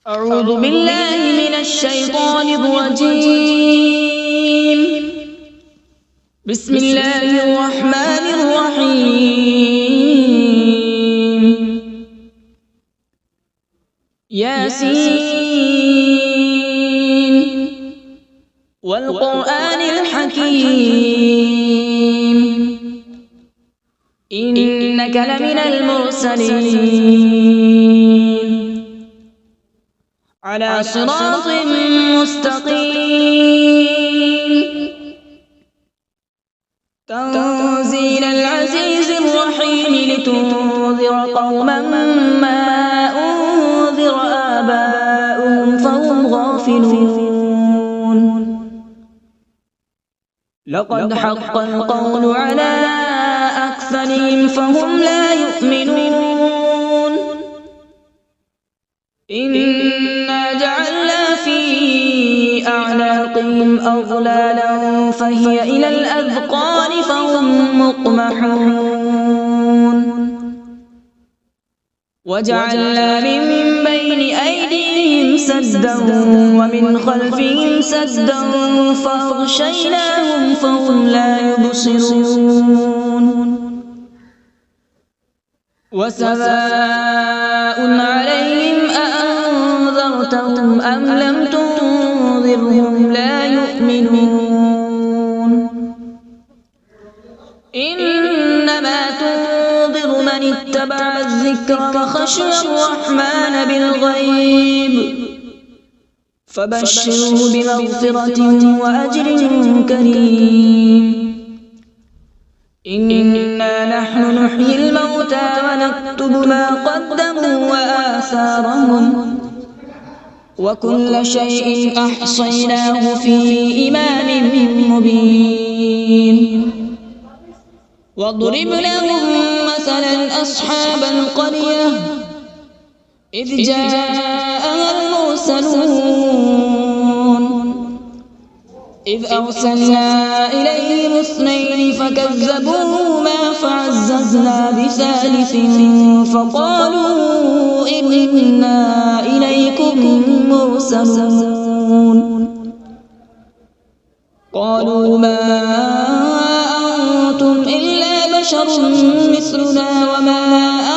أعوذ بالله من الشيطان الرجيم. بسم الله الرحمن الرحيم. ياسين والقرآن الحكيم إنك لمن المرسلين على صراط مستقيم. تنزيل العزيز الرحيم لتنذر قوما ما أنذر آباؤهم فهم غافلون. لقد حق القول على أكثرهم فهم لا يؤمنون. إنا جعلنا في أعناقهم أغلالا فهي إلى الأذقان فهم مقمحون. وجعلنا من بين أيديهم سدا ومن خلفهم سدا فأغشيناهم فهم لا يبصرون. وسواء عليهم أأنذرتهم أم لم تنذرهم لا يؤمنون. إنما تنذر من اتبع الذكر وخشي الرحمن بالغيب فبشره بمغفرة وأجر كريم. إنا نحن نحيي الموتى ونكتب ما قدموا وآثارهم وكل شيء أحصيناه في إمام مبين. واضرب لهم مثلا أصحاب القرية إذ جاءها المرسلون إذ أرسلنا إليهم اثنين فكذبوهما فعززنا بثالث فقالوا إنا إليكم مرسلون. قالوا ما أنتم إلا بشر مثلنا وما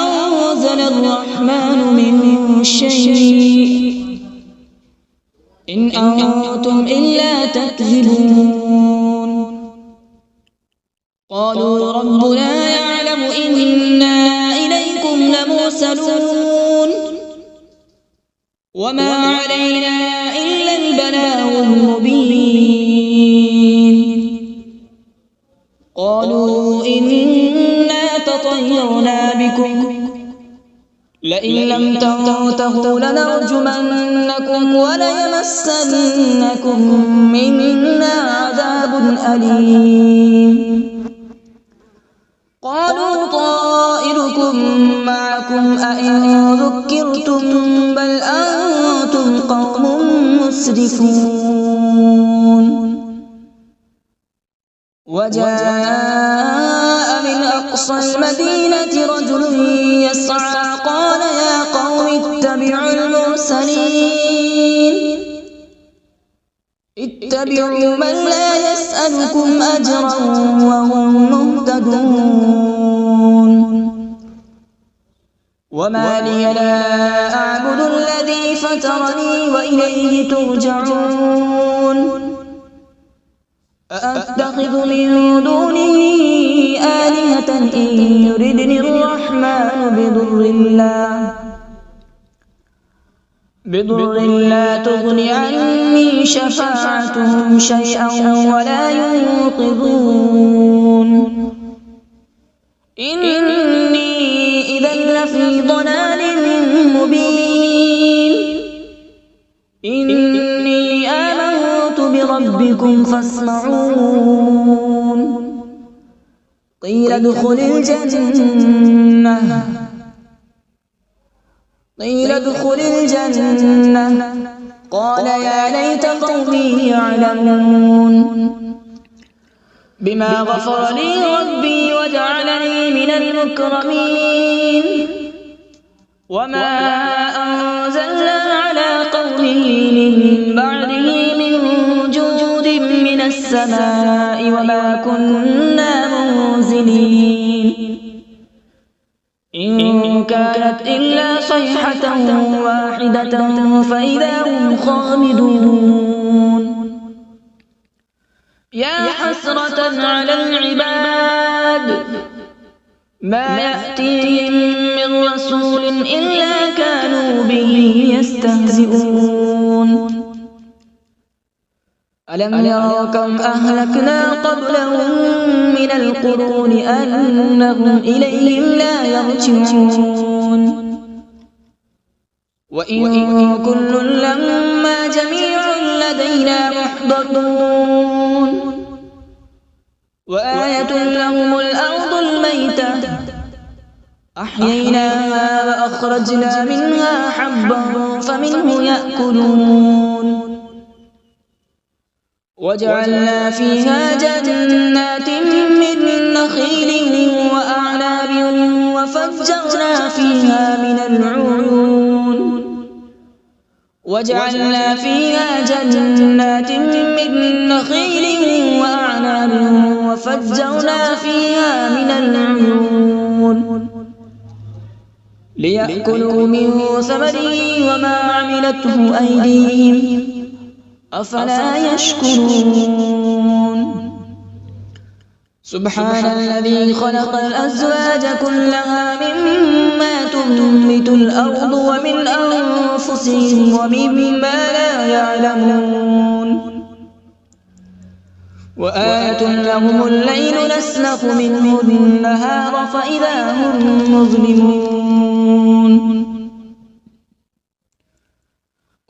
أنزل الرحمن من شيء إن أنتم إلا تكذبون. قالوا ربنا يعلم إنا إليكم لمرسلون وما علينا إلا البلاغ المبين. قالوا إنا تطيرنا بكم لئن لم تنتهوا لنرجمنكم وليمسنكم منا عذاب أليم. قالوا طائركم معكم أئن ذكرتم بل أنتم قوم مسرفون. وجاء من أقصى المدينة رجل يسعى قال يا قوم اتبعوا المرسلين اتبعوا من لا يسألكم أجرا وهم مهتدون. وما لي لا أعبد الذي فطرني وإليه ترجعون. أأتخذ من دونه آلهة إن يردني الرحمن بضر لا تغن عني شفاعتهم شيئا ولا ينقذون. إني إذا لفي ضلال مبين. إني آمنت بربكم فاسمعون. قيل ادخل الجنة قال يا ليت قومي يعلمون. بما غفر لي ربي وجعلني من المكرمين. وما أنزلنا على قوله من بعده من جود من السماء وما كنا منزلين إن كانت إلا صيحة واحدة فإذا هم خامدون يا حسرة على العباد ما يأتيهم من رسول إلا كانوا به يستهزئون ألم يروا كم أهلكنا قبلهم من القرون أنهم إليهم لا يرجعون وإن كل لما جميع لدينا محضرون وآية لهم الأرض الميتة أحييناها وأخرجنا منها حبا فمنه يأكلون وجعلنا فيها جنات من نخيل وأعناب وفجرنا فيها من العيون وجعلنا فيها جنات من نخيل وأعناب وفجرنا فيها من العيون ليأكلوا من ثمره وما عملته أيديهم أفلا يشكرون سبحان الذي خلق الأزواج كلها مما تنبت الأرض ومن أنفسهم ومما لا يعلمون وآية لهم الليل نسلخ منه النهار فإذا هم مظلمون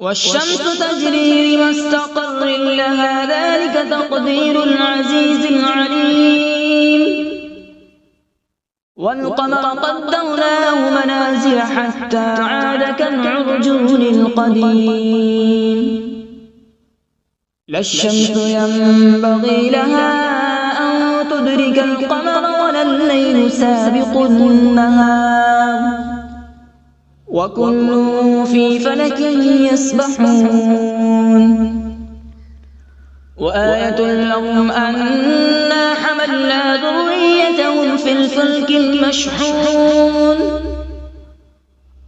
والشمس تجري لمستقر لها ذلك تقدير العزيز العليم والقمر قدرناه منازل حتى عاد كالعرجون القديم لا الشمس ينبغي لها أن تدرك القمر ولا الليل سابق النهار وكل في فلك يسبحون وآية لهم أنا حملنا ذريتهم في الفلك المشحون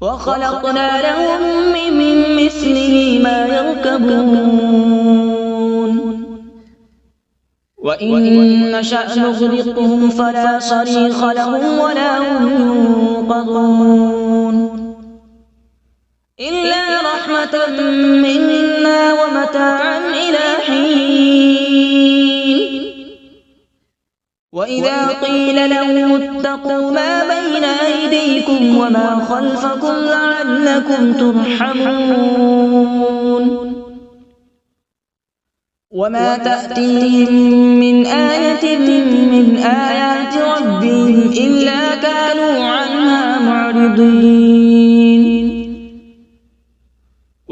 وخلقنا لهم من مثله ما يركبون وإن نشأ نغرقهم فلا صريخ لهم ولا هم ينقذون إلا رحمة منا ومتاعا إلى حين وإذا قيل لهم اتقوا ما بين أيديكم وما خلفكم لعلكم ترحمون وما تأتيهم من آية من آيات ربهم إلا كانوا عنها معرضين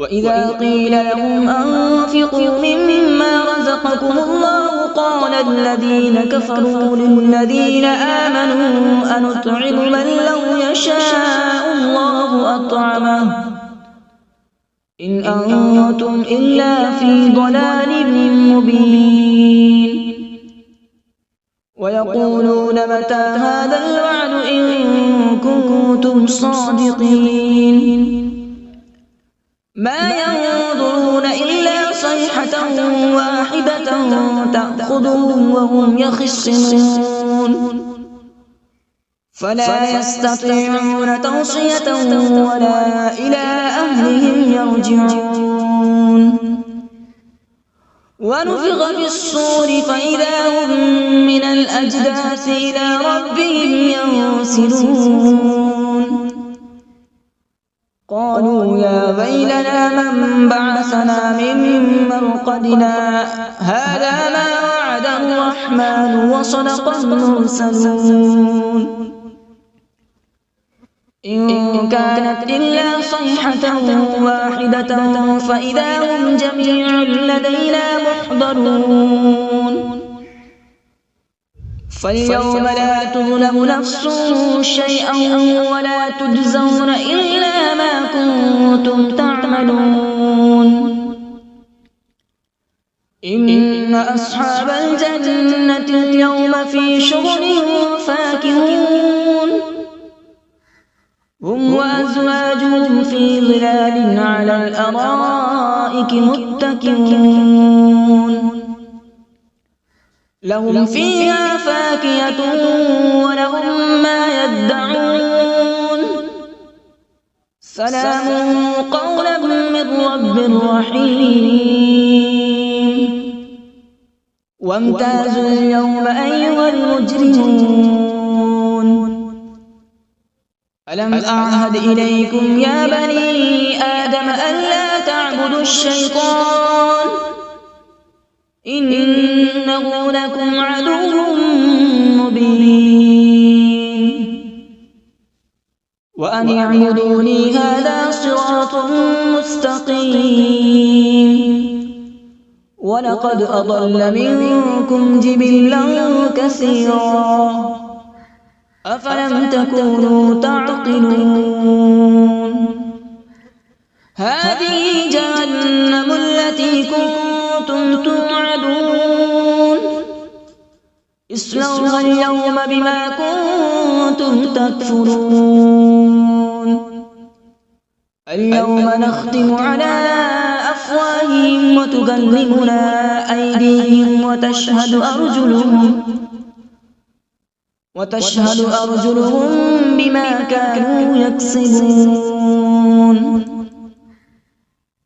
وإذا قيل لهم أنفقوا مما رزقكم الله قال الذين كفروا للذين آمنوا أنطعم من لو يشاء الله أطعمه إن أنتم إلا في ضلال مبين ويقولون متى هذا الوعد إن كنتم صادقين ما ينظرون إلا صيحة واحدة تأخذهم وهم يخصمون فلا يستطيعون توصية ولا إلى أهلهم يرجعون ونفخ في الصور فإذا هم من الأجداث إلى ربهم ينسلون قالوا يا ويلنا من بعثنا من مرقدنا هذا ما وعد الرحمن وصدق المرسلون إن كانت إلا صيحة واحدة فإذا هم جميع لدينا محضرون فاليوم لا تظلم نفس شيئا ولا تجزون إلا ما كنتم تعملون إن أصحاب الجنة اليوم في شغل فاكهون هم وأزواجهم في ظلال على الأرائك متكئون لهم فيها فاكهة ولهم ما يدعون سلام قولا من رب رحيم وامتازوا اليوم أيها المجرمون ألم أعهد إليكم يا بني آدم ألا تعبدوا الشيطان إنه لكم عدو مبين وأن اعبدوني هذا صراط مستقيم ولقد أضل منكم جبلا كثيرا أفلم تكونوا تعقلون هذه جهنم التي كنتم توعدون اصلوها اليوم بما كنتم تكفرون اليوم نختم على أفواههم وتكلمنا أيديهم وتشهد أرجلهم بما كانوا يكسبون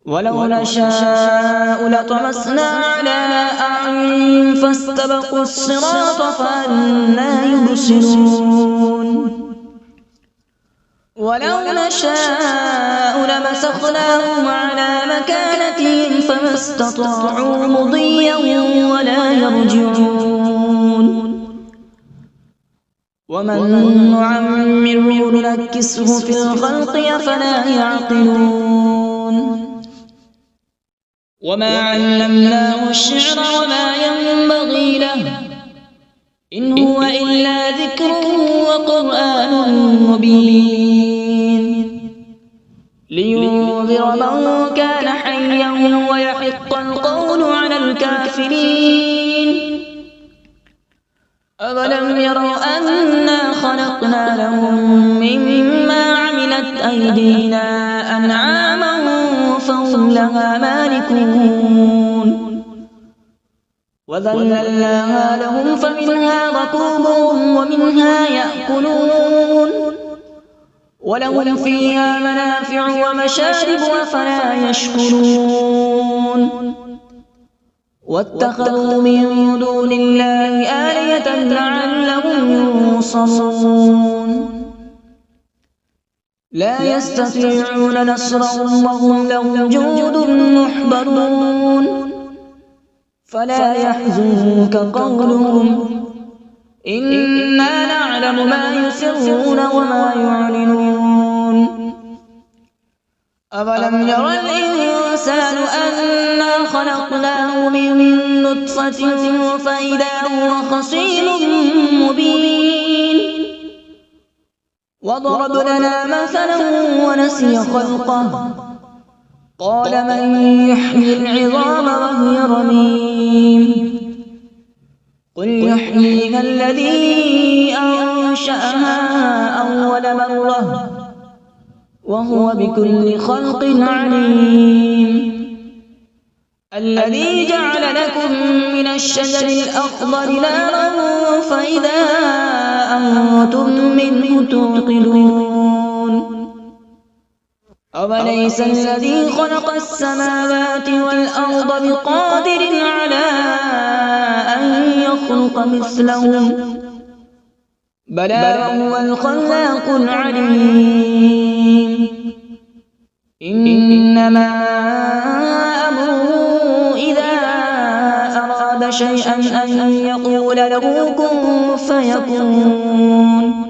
ولو نشاء لطمسنا على أعينهم فاستبقوا الصراط فأنى يبصرون ولو نشاء لمسخناهم على مكانتهم فما استطاعوا مضيا ولا يرجعون ومن نعمره ننكسه في الخلق أفلا يعقلون وما علمناه الشعر وما ينبغي له إن هو إلا ذكر وقرآن مبين لينذر من كان حيا ويحق القول على الكافرين أولم يروا أنا خلقنا لهم مما عملت أيدينا أنعاما فهم لها مالكون وذللناها لهم فمنها ركوبهم ومنها يأكلون ولهم فيها منافع ومشارب أفلا يشكرون واتخذوا من دون الله آلهة لعلهم ينصرون لا يستطيعون نصرهم وهم لهم جند محضرون فلا يحزنك قولهم إنا نعلم ما يسرون وما يعلنون أولم ير الإنسان أنا خلقناه من نطفة فإذا هو خصيم مبين وضرب لنا مثلا ونسي خلقه قال من يحيي العظام وهي رميم قل يحييها الذي أنشأها أول مرة وهو بكل خلق عليم الذي جعل لكم من الشجر الأخضر نارا فإذا أنتم منه توقدون أوليس الذي خلق السماوات والأرض بقادر على أن يخلق مثلهم بلى وهو الخلاق العليم إنما أمره إذا أراد شيئا أن يقول له كن فيكون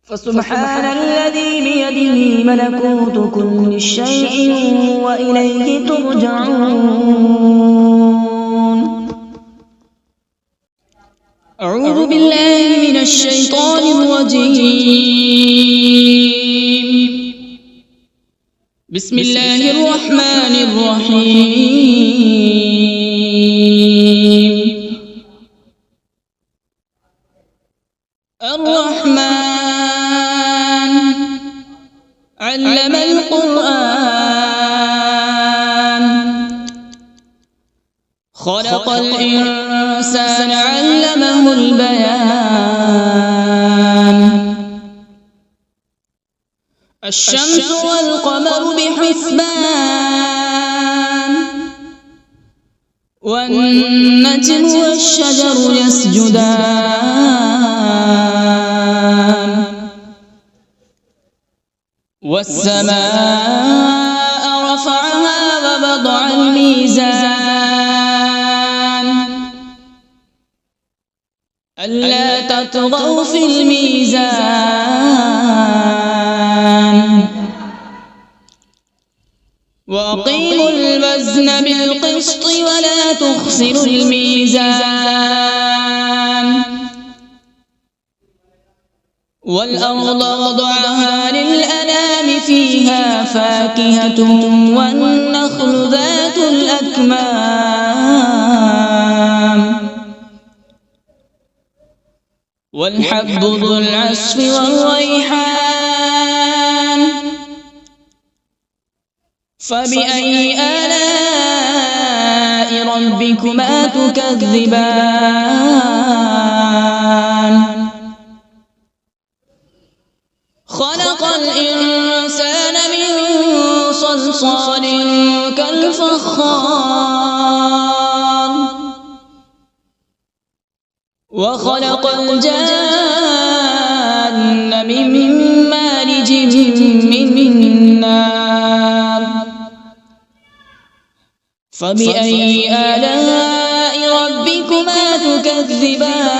فسبحان الذي بيده ملكوت كل شيء وإليه ترجعون أعوذ بالله من الشيطان الرجيم بسم الله الرحمن الرحيم. الرحمن علم القرآن، خلق الإنسان علمه البيان. الشمس والقمر بحسبان، والنجم والشجر يسجدان. والسماء رفعها ووضع الميزان، ألا تطغوا في الميزان. وأقيموا الوزن بالقسط ولا تخسروا الميزان. والأرض وضعها للأنام، فيها فاكهة والنخل ذات الأكمام، والحب ذو العصف والريحان. فبأي آلاء ربكما تكذبان؟ خلق الإنسان من صلصال كالفخار، وخلق الجان من مارج من نار. فبأي آلاء ربكما تكذبان؟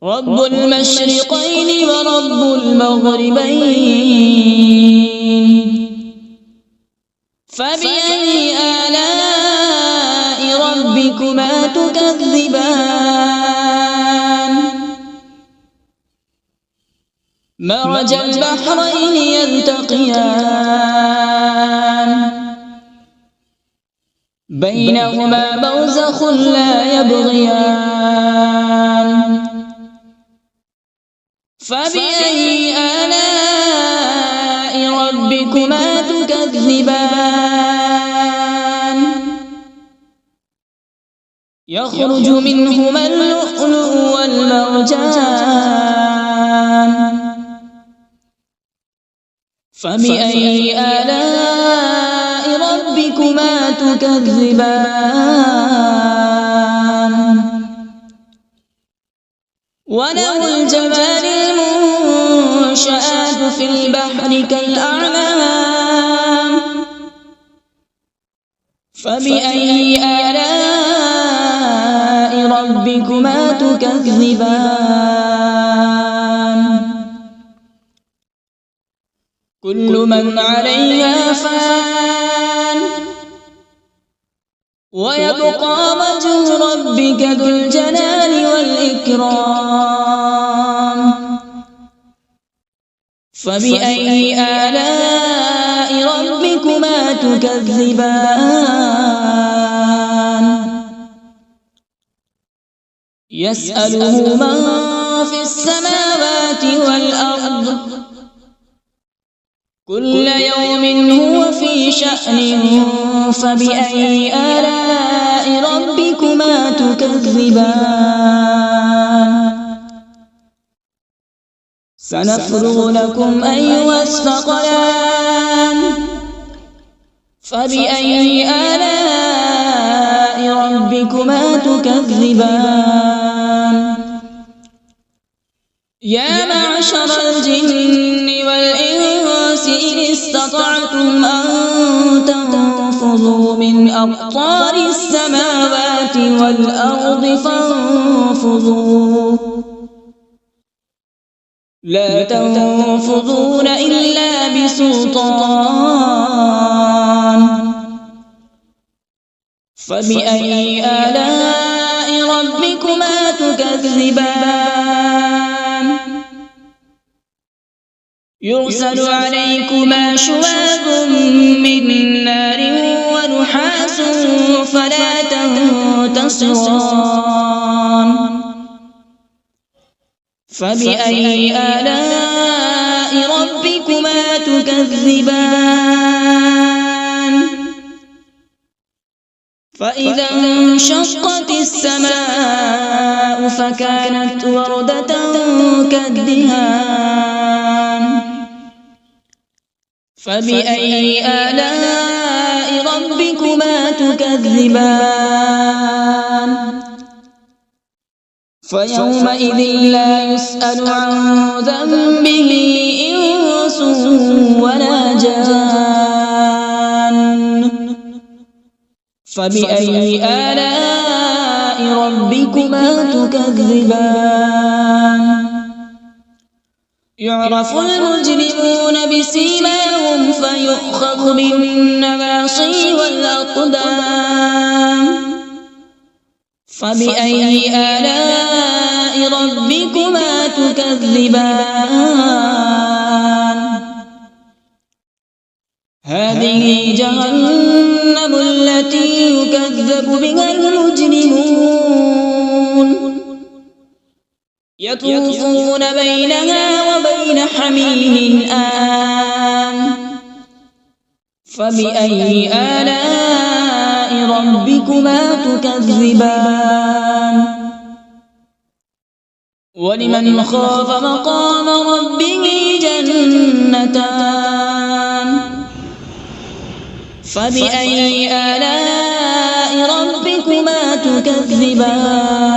رب المشرقين ورب المغربين. فبأي آلاء ربكما تكذبان؟ مرج البحرين يلتقيان، بينهما برزخ لا يبغيان. فبأي آلاء ربكما تكذبان؟ يخرج منهما اللؤلؤ والمرجان. فبأي آلاء ربكما تكذبان؟ وله الجوار المنشآت في البحر كالأعلام. فبأي آلاء ربكما تكذبان؟ كل من عليها فان، ويبقى وجه ربك ذو الجلال والإكرام. فبأي آلاء ربكما تكذبان؟ يسأله من في السماوات والأرض، كل يوم هو في شأن. فبأي آلاء ربكما تكذبان؟ سنفرغ لكم أيها الثقلان. فبأي آلاء ربكما تكذبان؟ يا معشر الجن والإنس إن استطعتم أن تنفذوا من أقطار السماوات والأرض فانفذوا، لا تنفذون إلا بسلطان. فبأي آلاء ربكما تكذبان؟ يرسل عليكما شواظ من نار ونحاس فلا تنتصران فبأي آلاء ربكما تكذبان فإذا انشقت السماء فكانت وردة كالدهان فبأي آلاء ربكما تكذبان فيومئذ لا يسأل عن ذنبه إنس ولا جان فبأي آلاء ربكما تكذبان يعرف المجرمون بسيماهم فيؤخذ بالنواصي والأقدام فبأي آلاء ربكما تكذبان هذه جهنم التي يكذب بها المجرمون يطوفون بينها وبين حميم آن فبأي آلاء ربكما تكذبان ولمن خاف مقام ربه جنتان فبأي آلاء ربكما تكذبان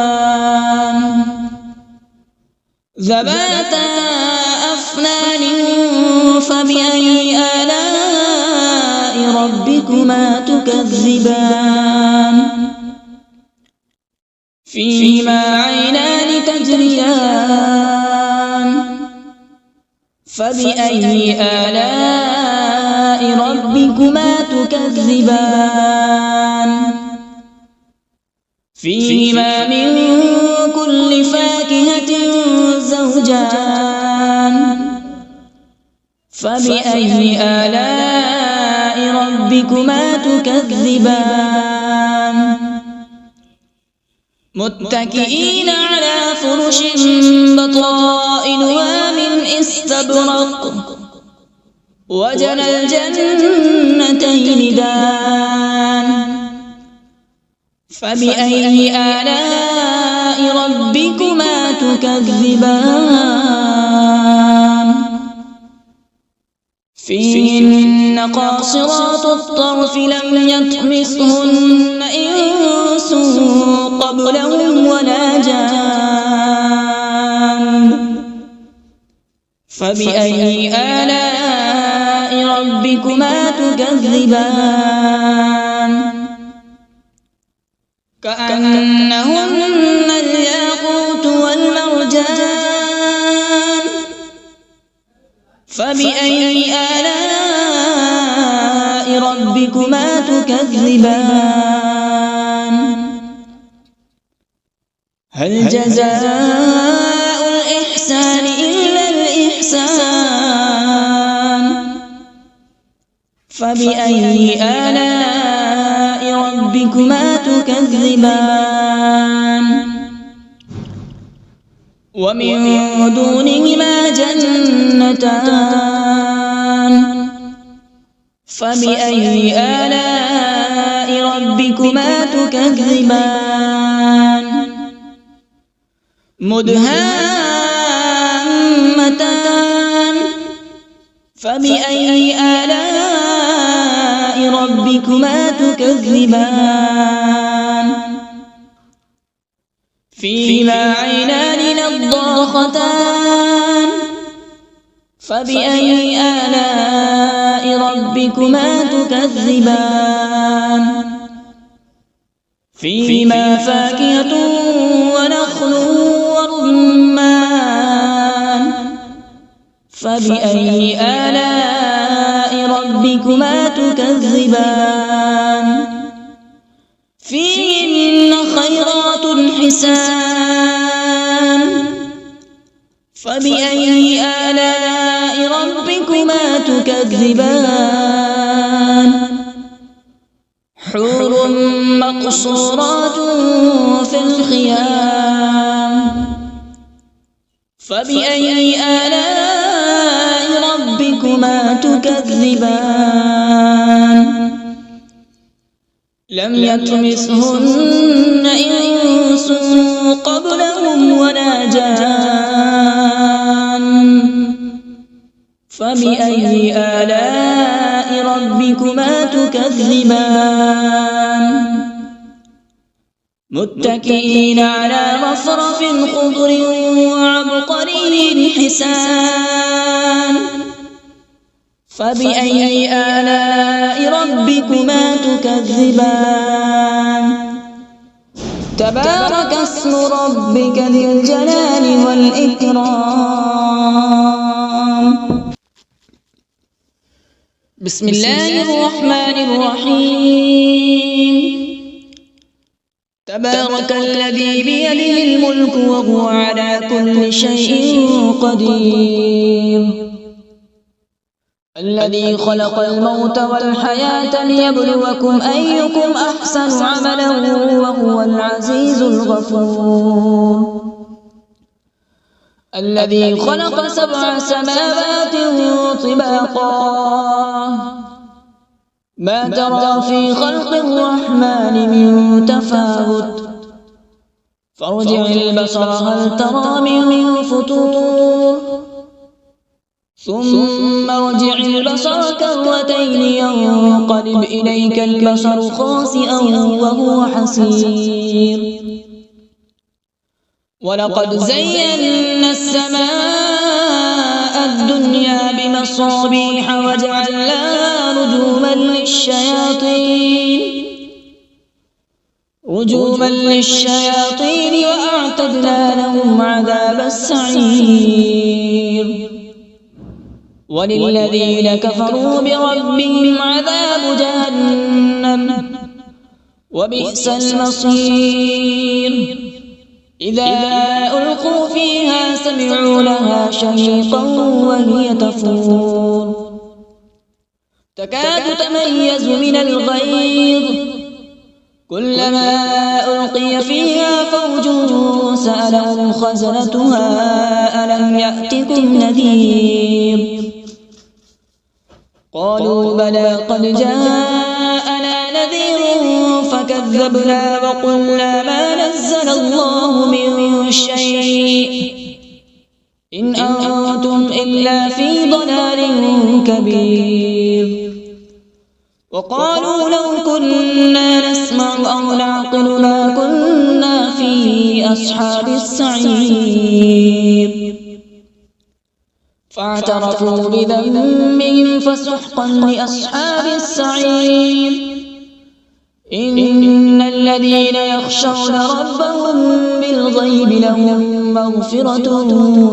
ذواتا أفنان فبأي آلاء ربكما تكذبان فيهما عينان تجريان فبأي آلاء ربكما تكذبان فيهما من كل فاكهة زوجان فبأي آلاء ربكما تكذبان متكئين على فرش بطائنها من استبرق وجنى الجنتين دان فبأي آلاء ربكما تكذبان فيهن قاصرات الطرف لم يطمثهن إنس قبلهم ولا جان فبأي آلاء ربكما تكذبان كأنهن الياقوت والمرجان فبأي آلاء ربكما تكذبان هل جزاء الإحسان إلا الإحسان فبأي آلاء ربكما تكذبان ومن دونهما جنتان فبأي آلاء ربكما تكذبان مدهامتان فبأي آلاء ربكما تكذبان فيهما عينان نضاختان فبأي آلاء ربكما تكذبان فيهما فاكهة ونخل ورمان فبأي آلاء ربكما تكذبان فيهن خيرات حسان فبأي آلاء ربكما تكذبان حور مقصورات في الخيام فبأي آلاء ربكما تكذبان لم يطمثهن إنس قبلهم ولا جان فبأي آلاء ربكما تكذبان متكئين على رفرف خضر وعبقري حسان فبأي آلاء ربكما تكذبان تبارك اسم ربك ذي الجلال والإكرام بسم الله الرحمن الرحيم تبارك الذي بيده الملك وهو على كل شيء قدير الذي خلق الموت والحياة ليبلوكم أيكم أحسن عملا وهو العزيز الغفور الذي خلق 7 سماوات طباقا ما ترى في خلق الرحمن من تفاوت فارجع البصر هل ترى من فطور ثم ارجع البصر كرتين ينقلب إليك البصر خاسئا وهو حسير ولقد زينا السماء الدنيا بمصابيح وجعلناها رجوما للشياطين وأعتدنا لهم عذاب السعير وللذين كفروا بربهم عذاب جهنم وبئس المصير إذا ألقوا فيها سمعوا لها شهيقا وهي تفور تكاد تميز من الغيظ كلما ألقي فيها فوج سألهم خزنتها ألم يأتكم نذير قالوا بلى قد جاءنا نذير فكذبنا وقلنا ما نزل الله من شيء إن أنتم إلا في ضلال كبير وقالوا لو كنا نسمع أو نعقل ما كنا في أصحاب السعير فاعترفوا بذنبهم فسحقا لأصحاب السعير إن الذين يخشون ربهم بالغيب لهم مغفرة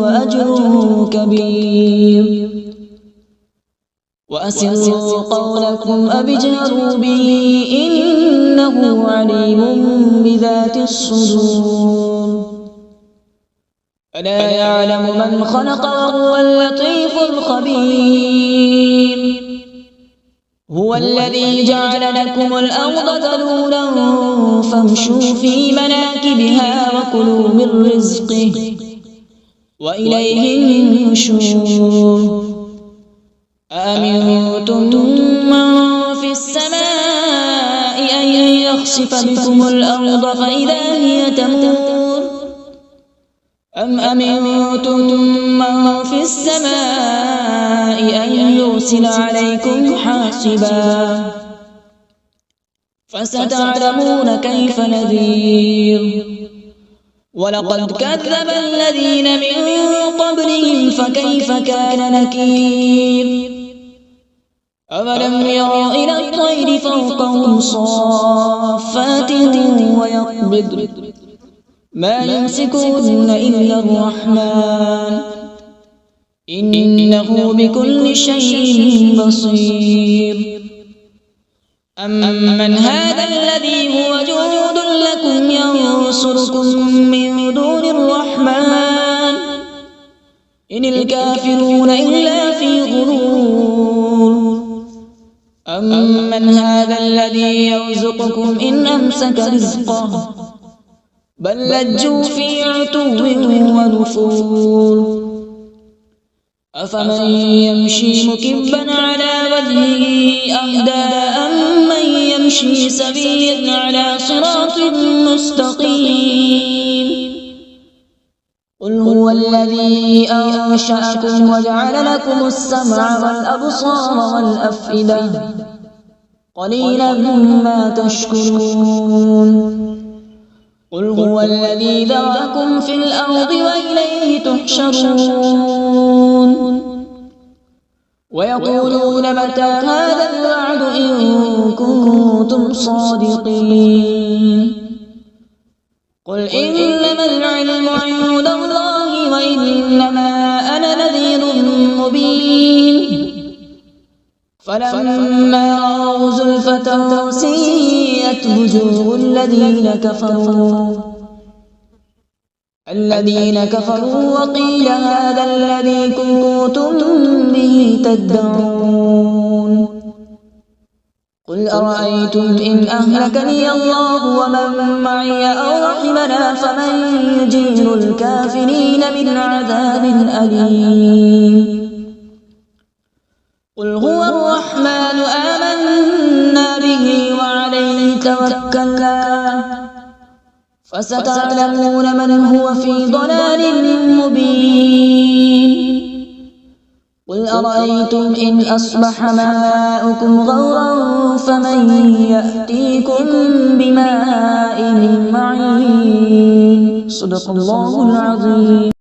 وأجر كبير وأسروا قولكم أو اجهروا به إنه عليم بذات الصدور ألا يعلم من خلق وهو اللطيف الخبير هو الذي جعل لكم الأرض ذلولا فامشوا في مناكبها وكلوا من رزقه وإليه النشور أأمنتم من في السماء أن يخسف بكم الأرض فإذا هي تمور أم أمنتم من في السماء أن يرسل عليكم حاصبا فستعلمون كيف نذير ولقد كذب الذين من قبلهم فكيف كان نكير أولم يروا إلى الطير فوقهم صافات ويقبض ما يمسكون إلا الرحمن إنه بكل شيء بصير أمن هذا الذي هو جند لكم ينصركم من دون الرحمن إن الكافرون إلا في غرور أمن هذا الذي يرزقكم إن أمسك رزقه بل لجوا في عتو ونفور أفمن يمشي مكبا على وجهه أهدى أمن يمشي سويا على صراط مستقيم قل هو الذي أنشأكم وجعل لكم السمع والأبصار والأفئدة قليلا ما تشكرون قل هو الذي ذرأكم في الأرض وإليه تحشرون ويقولون متى هذا الوعد إن كنتم صادقين قل إنما العلم عند الله وإنما أنا نذير مبين فلما رأوا زلفة سيئت وجوه الذين كفروا وقيل هذا الذي كنتم به تدعون قل أرأيتم إن أهلكني الله ومن معي أو رحمنا فمن يجير الكافرين من عذاب أليم قل هو الرحمن آمنا به وعليه توكلنا فستعلمون من هو في ضلال مبين قل أرأيتم إن أصبح ماؤكم غورا فمن يأتيكم بماء معين صدق الله العظيم.